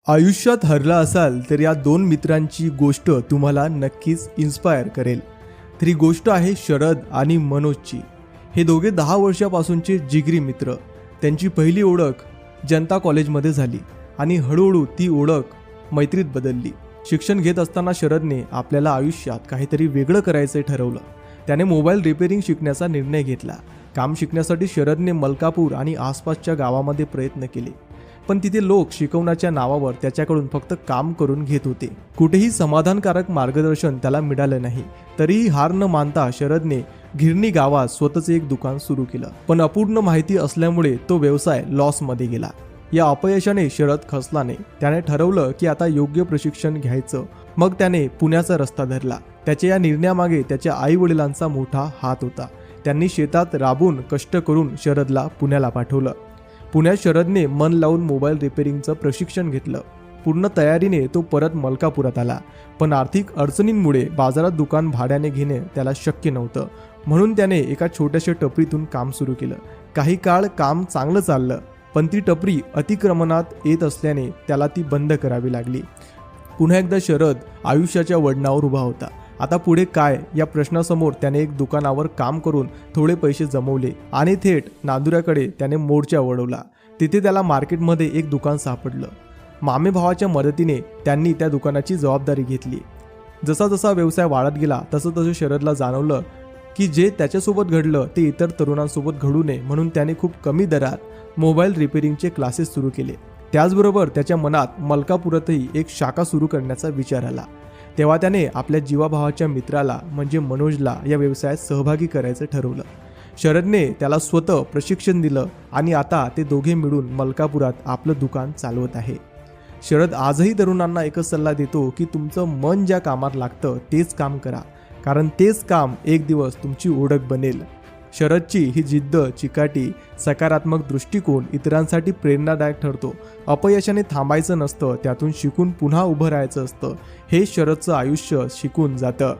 आयुष्यात हरला असाल तर या दोन मित्रांची गोष्ट तुम्हाला नक्कीच इन्स्पायर करेल. तर ही गोष्ट आहे शरद आणि मनोजची. हे दोघे 10 वर्षापासूनचे जिगरी मित्र. त्यांची पहिली ओळख जनता कॉलेजमध्ये झाली आणि हळूहळू ती ओळख मैत्रीत बदलली. शिक्षण घेत असताना शरदने आपल्याला आयुष्यात काहीतरी वेगळं करायचं ठरवलं. त्याने मोबाईल रिपेअरिंग शिकण्याचा निर्णय घेतला. काम शिकण्यासाठी शरदने मलकापूर आणि आसपासच्या गावामध्ये प्रयत्न केले, पण तिथे लोक शिकवण्याच्या नावावर त्याच्याकडून फक्त काम करून घेत होते. कुठेही समाधानकारक मार्गदर्शन त्याला मिळालं नाही. तरीही हार न मानता शरदने गिरणी गावात स्वतःचे एक दुकान सुरू केलं. पण अपूर्ण माहिती असल्यामुळे तो व्यवसाय लॉसमध्ये गेला. या अपयशाने शरद खचला नाही. त्याने ठरवलं की आता योग्य प्रशिक्षण घ्यायचं. मग त्याने पुण्याचा रस्ता धरला. त्याच्या या निर्णयामागे त्याच्या आई वडिलांचा मोठा हात होता. त्यांनी शेतात राबून कष्ट करून शरदला पुण्याला पाठवलं. पुण्यात शरदने मन लावून मोबाईल रिपेअरिंगचं प्रशिक्षण घेतलं. पूर्ण तयारीने तो परत मलकापुरात आला. पण आर्थिक अडचणींमुळे बाजारात दुकान भाड्याने घेणे त्याला शक्य नव्हतं. म्हणून त्याने एका छोट्याशा टपरीतून काम सुरू केलं. काही काळ काम चांगलं चाललं, पण ती टपरी अतिक्रमणात येत असल्याने त्याला ती बंद करावी लागली. पुन्हा एकदा शरद आयुष्याच्या वळणावर उभा होता. आता पुढे काय या प्रश्नासमोर त्याने एक दुकानावर काम करून थोडे पैसे जमवले आणि थेट नांदुऱ्याकडे त्याने मोर्चा वळवला. तिथे त्याला मार्केटमध्ये एक दुकान सापडलं. मामे भावाच्या मदतीने त्यांनी त्या दुकानाची जबाबदारी घेतली. जसा जसा व्यवसाय वाढत गेला तसं तसं शरदला जाणवलं की जे त्याच्यासोबत घडलं ते इतर तरुणांसोबत घडू नये, म्हणून त्याने खूप कमी दरात मोबाईल रिपेअरिंगचे क्लासेस सुरू केले. त्याचबरोबर त्याच्या मनात मलकापुरातही एक शाखा सुरू करण्याचा विचार आला. तेव्हा त्याने आपल्या जीवाभावाच्या मित्राला म्हणजे मनोजला या व्यवसायात सहभागी करायचं ठरवलं. शरदने त्याला स्वतः प्रशिक्षण दिलं आणि आता ते दोघे मिळून मलकापुरात आपलं दुकान चालवत आहे. शरद आजही तरुणांना एकच सल्ला देतो की तुमचं मन ज्या कामात लागतं तेच काम करा, कारण तेच काम एक दिवस तुमची ओळख बनेल. शरदची ही जिद्द, चिकाटी, सकारात्मक दृष्टिकोन इतरांसाठी प्रेरणादायक ठरतो. अपयशाने थांबायचं नसतं, त्यातून शिकून पुन्हा उभं राहायचं असतं. हे शरदचं आयुष्य शिकून जातं.